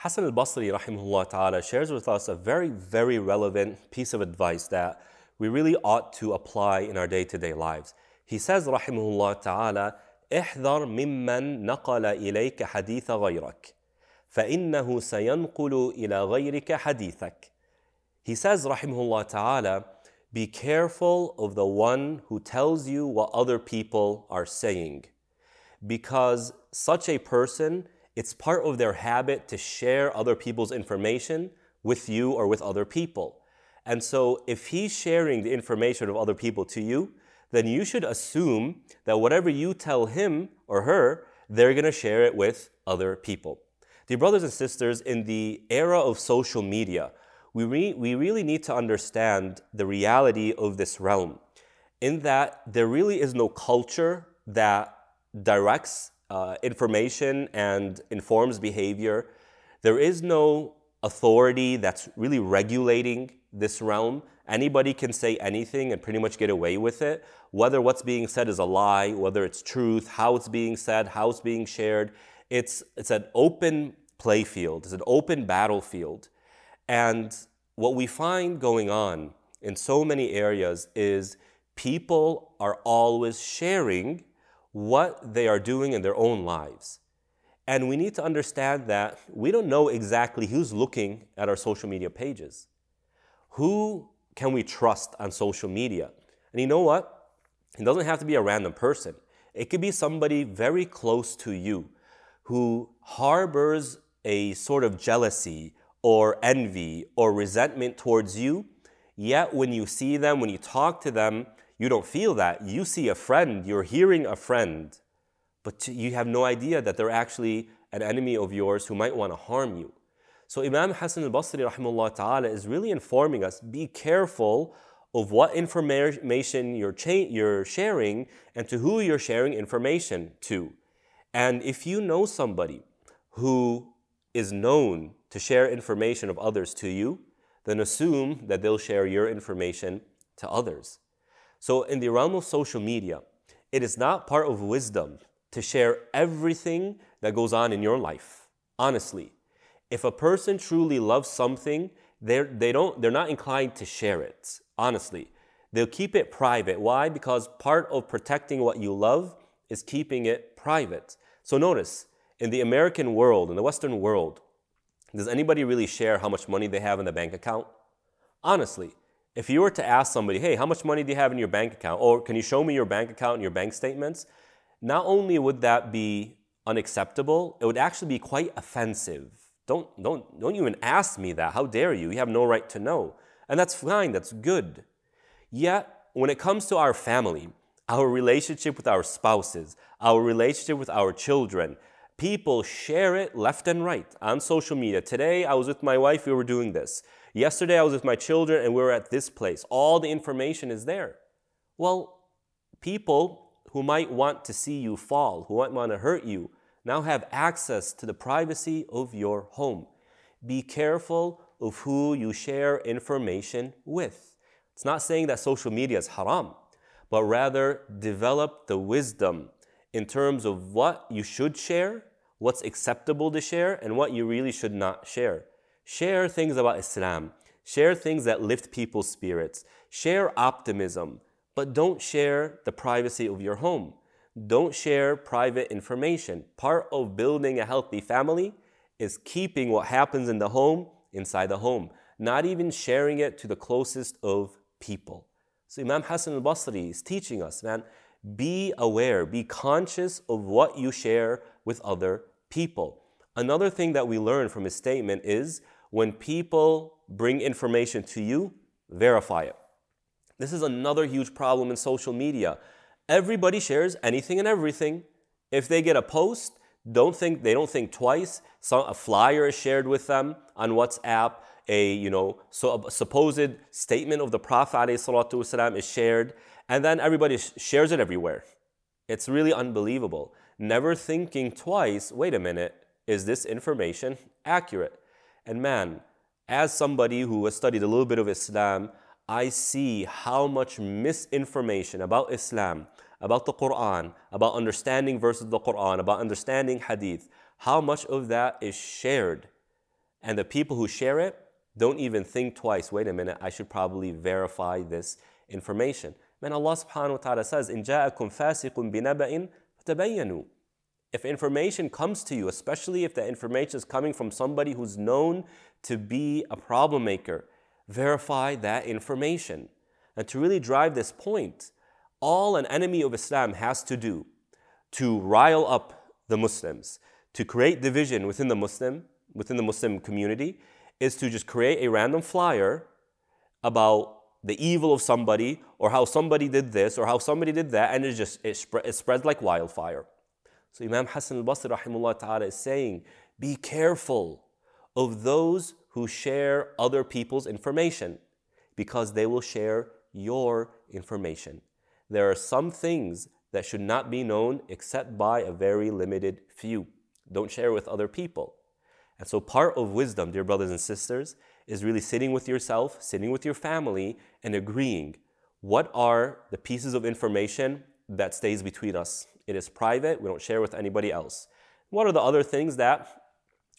Hassan al-Basri rahimahullah ta'ala shares with us a very, very relevant piece of advice that we really ought to apply in our day-to-day lives. He says rahimahullah ta'ala, احذر ممن نقل إليك حديث غيرك فإنه سينقل إلى غيرك حديثك. He says rahimahullah ta'ala, be careful of the one who tells you what other people are saying, because such a person, it's part of their habit to share other people's information with you or with other people. And so if he's sharing the information of other people to you, then you should assume that whatever you tell him or her, they're going to share it with other people. Dear brothers and sisters, in the era of social media, we really need to understand the reality of this realm, in that there really is no culture that directs information and informs behavior. There is no authority that's really regulating this realm. Anybody can say anything and pretty much get away with it, whether what's being said is a lie, whether it's truth, how it's being said, how it's being shared. It's an open playfield, it's an open battlefield. And what we find going on in so many areas is people are always sharing what they are doing in their own lives. And we need to understand that we don't know exactly who's looking at our social media pages. Who can we trust on social media? And you know what? It doesn't have to be a random person. It could be somebody very close to you who harbors a sort of jealousy or envy or resentment towards you, yet when you see them, when you talk to them, you don't feel that. You see a friend, you're hearing a friend, but you have no idea that they're actually an enemy of yours who might want to harm you. So Imam Hassan al-Basri rahimahullah ta'ala is really informing us, be careful of what information you're sharing and to who you're sharing information to. And if you know somebody who is known to share information of others to you, then assume that they'll share your information to others. So in the realm of social media, it is not part of wisdom to share everything that goes on in your life. Honestly, if a person truly loves something, they're not inclined to share it. Honestly, they'll keep it private. Why? Because part of protecting what you love is keeping it private. So notice, in the American world, in the Western world, does anybody really share how much money they have in the bank account? Honestly, if you were to ask somebody, hey, how much money do you have in your bank account? Or can you show me your bank account and your bank statements? Not only would that be unacceptable, it would actually be quite offensive. Don't even ask me that. How dare you? You have no right to know. And that's fine, that's good. Yet, when it comes to our family, our relationship with our spouses, our relationship with our children, people share it left and right on social media. Today, I was with my wife, we were doing this. Yesterday, I was with my children and we were at this place. All the information is there. Well, people who might want to see you fall, who might want to hurt you, now have access to the privacy of your home. Be careful of who you share information with. It's not saying that social media is haram, but rather develop the wisdom in terms of what you should share, what's acceptable to share, and what you really should not share. Share things about Islam. Share things that lift people's spirits. Share optimism, but don't share the privacy of your home. Don't share private information. Part of building a healthy family is keeping what happens in the home inside the home, not even sharing it to the closest of people. So Imam Hassan al-Basri is teaching us, man, be aware, be conscious of what you share with other people. Another thing that we learn from his statement is when people bring information to you, verify it. This is another huge problem in social media. Everybody shares anything and everything. If they get a post, they don't think twice. A flyer is shared with them on WhatsApp. A supposed statement of the Prophet ﷺ is shared, and then everybody shares it everywhere. It's really unbelievable. Never thinking twice, wait a minute, is this information accurate? And man, as somebody who has studied a little bit of Islam, I see how much misinformation about Islam, about the Quran, about understanding verses of the Quran, about understanding hadith, how much of that is shared. And the people who share it don't even think twice, wait a minute, I should probably verify this information. Man, Allah subhanahu wa ta'ala says, إِن جَاءَكُمْ فَاسِقٌ بِنَبَإٍ فَتَبَيَّنُوا. If information comes to you, especially if the information is coming from somebody who's known to be a problem maker, verify that information. And to really drive this point, all an enemy of Islam has to do to rile up the Muslims, to create division within the Muslim community, is to just create a random flyer about the evil of somebody, or how somebody did this, or how somebody did that, and it spreads like wildfire. So Imam Hassan al-Basri rahimahullah ta'ala is saying, be careful of those who share other people's information, because they will share your information. There are some things that should not be known except by a very limited few. Don't share with other people. And so part of wisdom, dear brothers and sisters, is really sitting with yourself, sitting with your family, and agreeing. What are the pieces of information that stays between us? It is private, we don't share with anybody else. What are the other things that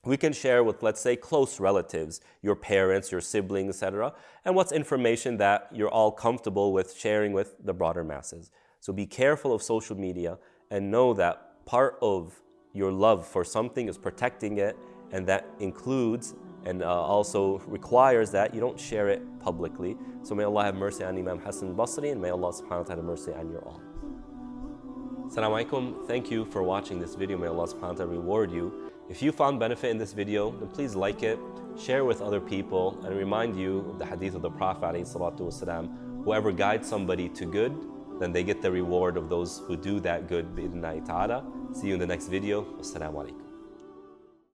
we can share with, let's say, close relatives, your parents, your siblings, etc.? And what's information that you're all comfortable with sharing with the broader masses? So be careful of social media and know that part of your love for something is protecting it, and that includes and also requires that you don't share it publicly. So may Allah have mercy on Imam Hassan al-Basri, and may Allah subhanahu wa ta'ala have mercy on you all. Assalamu alaikum. Thank you for watching this video. May Allah subhanahu wa ta'ala reward you. If you found benefit in this video, then please like it, share with other people, and remind you of the hadith of the Prophet ﷺ, whoever guides somebody to good, then they get the reward of those who do that good, bi'idhnillahi ta'ala. See you in the next video. Assalamu alaikum.